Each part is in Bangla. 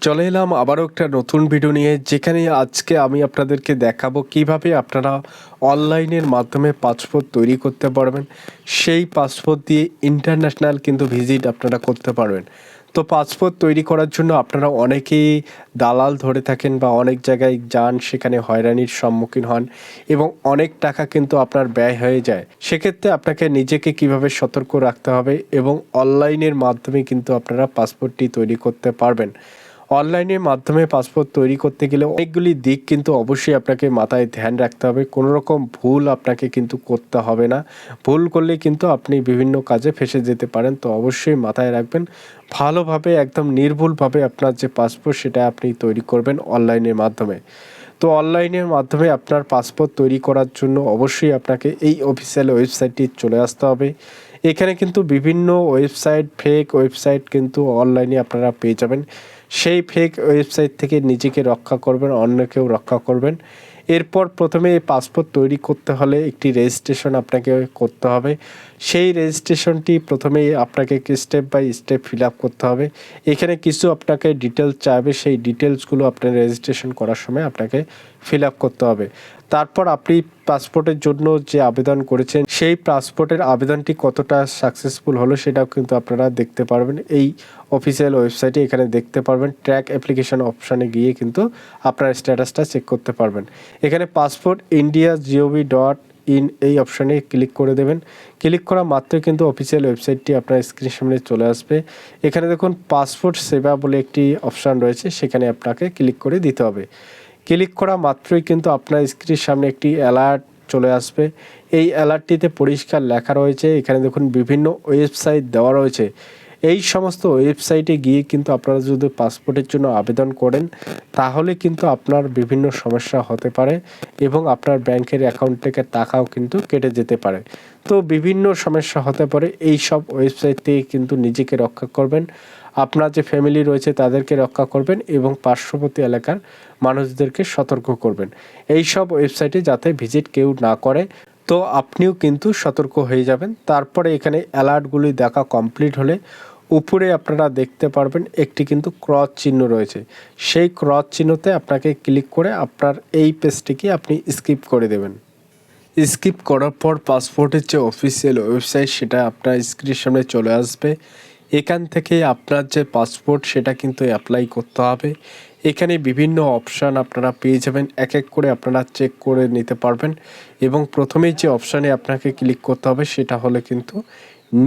চলে এলাম আবারও একটা নতুন ভিডিও নিয়ে, যেখানে আজকে আমি আপনাদেরকে দেখাবো কিভাবে আপনারা অনলাইনের মাধ্যমে পাসপোর্ট তৈরি করতে পারবেন। সেই পাসপোর্ট দিয়ে ইন্টারন্যাশনাল কিন্তু ভিজিট আপনারা করতে পারবেন। তো পাসপোর্ট তৈরি করার জন্য আপনারা অনেকেই দালাল ধরে থাকেন বা অনেক জায়গায় যান, সেখানে হয়রানির সম্মুখীন হন এবং অনেক টাকা কিন্তু আপনার ব্যয় হয়ে যায়। সেক্ষেত্রে আপনাকে নিজেকে কিভাবে সতর্ক রাখতে হবে এবং অনলাইনের মাধ্যমে কিন্তু আপনারা পাসপোর্টটি তৈরি করতে পারবেন। অনলাইনের মাধ্যমে পাসপোর্ট তৈরি করতে গেলে অনেকগুলি দিক কিন্তু অবশ্যই আপনাকে মাথায় ধ্যান রাখতে হবে। কোনো রকম ভুল আপনাকে কিন্তু করতে হবে না। ভুল করলে কিন্তু আপনি বিভিন্ন কাজে ফেঁসে যেতে পারেন। তো অবশ্যই মাথায় রাখবেন, ভালোভাবে একদম নির্ভুলভাবে আপনার যে পাসপোর্ট সেটা আপনি তৈরি করবেন অনলাইনের মাধ্যমে। তো অনলাইনের মাধ্যমে আপনার পাসপোর্ট তৈরি করার জন্য অবশ্যই আপনাকে এই অফিসিয়াল ওয়েবসাইটটি চলে আসতে হবে। এখানে কিন্তু বিভিন্ন ওয়েবসাইট, ফেক ওয়েবসাইট কিন্তু অনলাইনে আপনারা পেয়ে যাবেন। সেই ফেক ওয়েবসাইট থেকে নিজেকে রক্ষা করবেন, অন্যকেও রক্ষা করবেন। এরপর প্রথমে এই পাসপোর্ট তৈরি করতে হলে একটি রেজিস্ট্রেশন আপনাকে করতে হবে। সেই রেজিস্ট্রেশনটি প্রথমেই আপনাকে step by step fill up করতে হবে। এখানে কিছু আপনাকে ডিটেলস চাইবে, সেই ডিটেলসগুলো আপনার রেজিস্ট্রেশন করার সময় আপনাকে ফিল আপ করতে হবে। তারপর আপনি পাসপোর্টের জন্য যে আবেদন করেছেন সেই পাসপোর্টের আবেদনটি কতটা সাকসেসফুল হলো সেটাও কিন্তু আপনারা দেখতে পারবেন এই অফিসিয়াল ওয়েবসাইটে। এখানে দেখতে পারবেন ট্র্যাক অ্যাপ্লিকেশন অপশানে গিয়ে কিন্তু আপনার স্ট্যাটাসটা চেক করতে পারবেন। এখানে passport India gov dot in এই অপশানে ক্লিক করে দেবেন। ক্লিক করা মাত্রই কিন্তু অফিসিয়াল ওয়েবসাইটটি আপনার স্ক্রিনের সামনে চলে আসবে। এখানে দেখুন পাসপোর্ট সেবা বলে একটি অপশান রয়েছে, সেখানে আপনাকে ক্লিক করে দিতে হবে। ক্লিক করা মাত্রই কিন্তু আপনার স্ক্রিনের সামনে একটি অ্যালার্ট চলে আসবে। এই অ্যালার্টটিতে পরিষ্কার লেখা রয়েছে, এখানে দেখুন বিভিন্ন ওয়েবসাইট দেওয়া রয়েছে। এই সমস্ত ওয়েবসাইটে গিয়ে কিন্তু আপনারা যদি পাসপোর্টের জন্য আবেদন করেন তাহলে কিন্তু আপনার বিভিন্ন সমস্যা হতে পারে এবং আপনার ব্যাংকের অ্যাকাউন্ট থেকে টাকাও কিন্তু কেটে যেতে পারে। তো বিভিন্ন সমস্যা হতে পারে, এই সব ওয়েবসাইট থেকে কিন্তু নিজেকে রক্ষা করবেন, আপনার যে ফ্যামিলি রয়েছে তাদেরকে রক্ষা করবেন এবং পার্শ্ববর্তী এলাকার মানুষদেরকে সতর্ক করবেন এই সব ওয়েবসাইটে যাতে ভিজিট কেউ না করে। তো আপনিও কিন্তু সতর্ক হয়ে যাবেন। তারপরে এখানে অ্যালার্টগুলি দেখা কমপ্লিট হলে উপরে আপনারা দেখতে পারবেন একটি কিন্তু ক্রস চিহ্ন রয়েছে। সেই ক্রস চিহ্নতে আপনাকে ক্লিক করে আপনার এই পেজটিকে আপনি স্কিপ করে দেবেন। স্কিপ করার পর পাসপোর্টের যে অফিসিয়াল ওয়েবসাইট সেটা আপনার স্ক্রিনের সামনে চলে আসবে। এখান থেকে আপনার যে পাসপোর্ট সেটা কিন্তু অ্যাপ্লাই করতে হবে। এখানে বিভিন্ন অপশান আপনারা পেয়ে যাবেন, এক এক করে আপনারা চেক করে নিতে পারবেন এবং প্রথমেই যে অপশানে আপনাকে ক্লিক করতে হবে সেটা হলো কিন্তু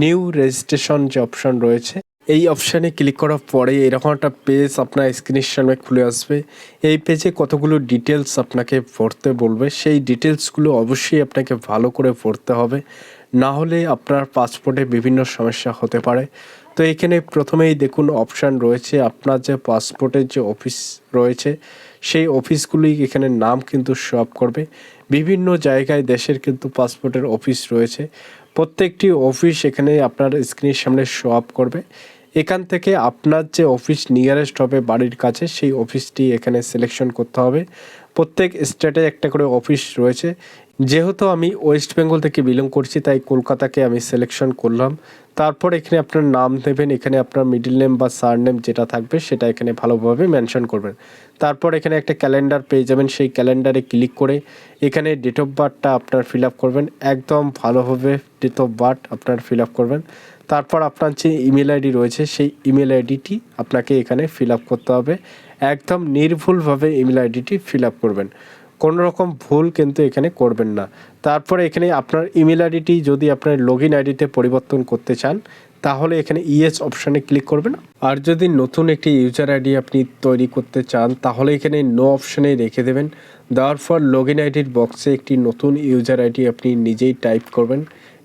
নিউ রেজিস্ট্রেশন যে অপশান রয়েছে। এই অপশানে ক্লিক করার পরে এরকম একটা পেজ আপনার স্ক্রিনের সামনে খুলে আসবে। এই পেজে কতগুলো ডিটেলস আপনাকে ভরতে বলবে, সেই ডিটেলসগুলো অবশ্যই আপনাকে ভালো করে ভরতে হবে, না হলে আপনার পাসপোর্টে বিভিন্ন সমস্যা হতে পারে। তো এখানে প্রথমেই দেখুন অপশান রয়েছে, আপনার যে পাসপোর্টের যে অফিস রয়েছে সেই অফিসগুলি এখানে নাম কিন্তু শো আপ করবে। বিভিন্ন জায়গায় দেশের কিন্তু পাসপোর্টের অফিস রয়েছে, প্রত্যেকটি অফিস এখানে আপনার স্ক্রিনের সামনে শো আপ করবে। এখান থেকে আপনার যে অফিস নিয়ারেস্ট হবে বাড়ির কাছে সেই অফিসটি এখানে সিলেকশন করতে হবে। প্রত্যেক স্টেটে একটা করে অফিস রয়েছে, যেহেতু আমি ওয়েস্ট বেঙ্গল থেকে বিলং করছি তাই কলকাতাকে আমি সিলেকশন করলাম। তারপর এখানে আপনার নাম দেবেন, এখানে আপনার মিডল নেম বা সারনেম যেটা থাকবে সেটা এখানে ভালোভাবে মেনশন করবেন। তারপর এখানে একটা ক্যালেন্ডার পেয়ে যাবেন, সেই ক্যালেন্ডারে ক্লিক করে এখানে ডেট অফ বার্থটা আপনার ফিল আপ করবেন, একদম ভালোভাবে ডেট অফ বার্থ আপনার ফিল আপ করবেন। তারপর আপনার যে ইমেল আইডি রয়েছে সেই ইমেল আইডিটি আপনাকে এখানে ফিল আপ করতে হবে, একদম নির্ভুলভাবে ইমেল আইডিটি ফিল আপ করবেন, কোনো রকম ভুল কিন্তু এখানে করবেন না। তারপরে এখানে আপনার ইমেল আইডিটি যদি আপনার লগ ইন আইডিতে পরিবর্তন করতে চান তাহলে এখানে ইয়েস অপশানে ক্লিক করবেন। আর যদি নতুন একটি ইউজার আইডি আপনি তৈরি করতে চান তাহলে এখানে নো অপশানে রেখে দেবেন। দেওয়ার পর লগ ইন আইডির বক্সে একটি নতুন ইউজার আইডি আপনি নিজেই টাইপ করবেন।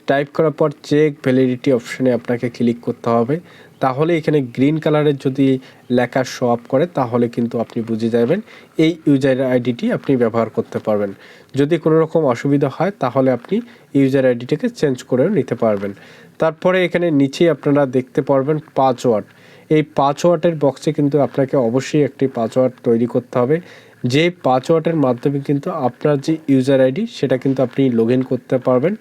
টাইপ করার পর চেক ভ্যালিডিটি অপশানে আপনাকে ক্লিক করতে হবে। তাহলে এখানে গ্রিন কালারের যদি লেখা শো আপ করে তাহলে কিন্তু আপনি বুঝে যাবেন এই ইউজার আইডিটি আপনি ব্যবহার করতে পারবেন। যদি কোনো রকম অসুবিধা হয় তাহলে আপনি ইউজার আইডিটাকে চেঞ্জ করেও নিতে পারবেন। তারপরে এখানে নিচে আপনারা দেখতে পারবেন পাসওয়ার্ড। এই পাসওয়ার্ডের বক্সে কিন্তু আপনাকে অবশ্যই একটি পাসওয়ার্ড তৈরি করতে হবে, যে পাসওয়ার্ডের মাধ্যমে কিন্তু আপনার যে ইউজার আইডি সেটা কিন্তু আপনি লগ ইন করতে পারবেন।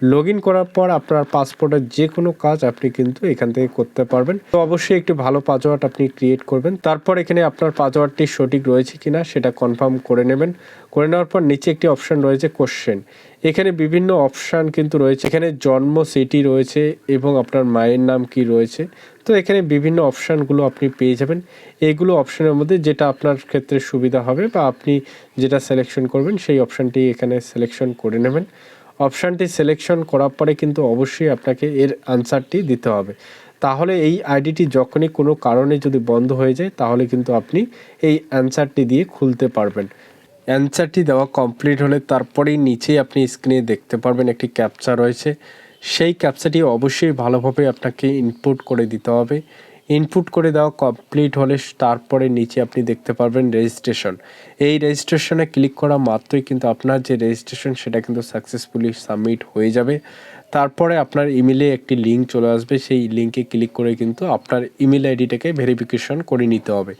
লগ ইন করার পর আপনার পাসপোর্টের যে কোনো কাজ আপনি কিন্তু এখান থেকে করতে পারবেন। তো অবশ্যই একটি ভালো পাসওয়ার্ড আপনি ক্রিয়েট করবেন। তারপর এখানে আপনার পাসওয়ার্ডটি সঠিক রয়েছে কিনা সেটা কনফার্ম করে নেবেন। করে নেওয়ার পর নিচে একটি অপশান রয়েছে কোশ্চেন। এখানে বিভিন্ন অপশান কিন্তু রয়েছে। এখানে জন্ম সিটি রয়েছে এবং আপনার মায়ের নাম কি রয়েছে। তো এখানে বিভিন্ন অপশানগুলো আপনি পেয়ে যাবেন। এইগুলো অপশানের মধ্যে যেটা আপনার ক্ষেত্রে সুবিধা হবে বা আপনি যেটা সিলেকশন করবেন সেই অপশানটি এখানে সিলেকশন করে নেবেন। অপশানটি সিলেকশন করার পরে কিন্তু অবশ্যই আপনাকে এর আনসারটি দিতে হবে। তাহলে এই আইডিটি যখনই কোনো কারণে যদি বন্ধ হয়ে যায় তাহলে কিন্তু আপনি এই অ্যান্সারটি দিয়ে খুলতে পারবেন। অ্যান্সারটি দেওয়া কমপ্লিট হলে তারপরেই নিচেই আপনি স্ক্রিনে দেখতে পারবেন একটি ক্যাপচা রয়েছে। সেই ক্যাপচাটি অবশ্যই ভালোভাবে আপনাকে ইনপুট করে দিতে হবে। ইনপুট করে দেওয়া কমপ্লিট হলে তারপরে নিচে আপনি দেখতে পারবেন রেজিস্ট্রেশন। এই রেজিস্ট্রেশনে ক্লিক করা মাত্রই কিন্তু আপনার যে রেজিস্ট্রেশন সেটা কিন্তু সাকসেসফুলি সাবমিট হয়ে যাবে। তারপরে আপনার ইমেলে একটি লিঙ্ক চলে আসবে, সেই লিঙ্কে ক্লিক করে কিন্তু আপনার ইমেল আইডিটাকে ভেরিফিকেশন করে নিতে হবে।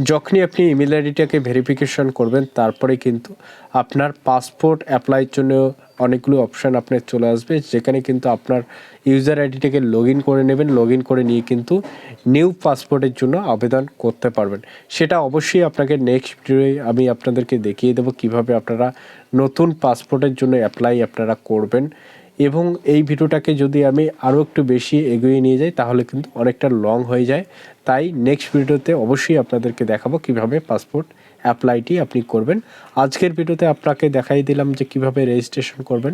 যখনই আপনি ইমেল আইডিটাকে ভেরিফিকেশন করবেন তারপরে কিন্তু আপনার পাসপোর্ট অ্যাপ্লাইয়ের জন্য অনেকগুলো অপশান আপনার চলে আসবে, যেখানে কিন্তু আপনার ইউজার আইডিটাকে লগ ইন করে নেবেন। লগ ইন করে নিয়ে কিন্তু নিউ পাসপোর্টের জন্য আবেদন করতে পারবেন। সেটা অবশ্যই আপনাকে নেক্সট ভিডিওয়ে আমি আপনাদেরকে দেখিয়ে দেবো কীভাবে আপনারা নতুন পাসপোর্টের জন্য অ্যাপ্লাই আপনারা করবেন। এবং এই ভিডিওটাকে যদি আমি আরও একটু বেশি এগিয়ে নিয়ে যাই তাহলে কিন্তু অনেকটা লং হয়ে যায়। তাই নেক্সট ভিডিওতে অবশ্যই আপনাদেরকে দেখাবো কিভাবে পাসপোর্ট অ্যাপ্লাইটি আপনি করবেন। আজকের ভিডিওতে আপনাকে দেখাই দিলাম যে কিভাবে রেজিস্ট্রেশন করবেন।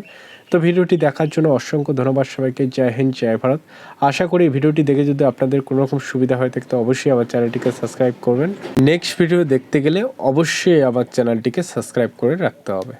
তো ভিডিওটি দেখার জন্য অসংখ্য ধন্যবাদ সবাইকে। জয় হিন্দ, জয় ভারত। আশা করি ভিডিওটি দেখে যদি আপনাদের কোনো রকম সুবিধা হয়ে থাকে তো অবশ্যই আমার চ্যানেলটিকে সাবস্ক্রাইব করবেন। নেক্সট ভিডিও দেখতে গেলে অবশ্যই আমার চ্যানেলটিকে সাবস্ক্রাইব করে রাখতে হবে।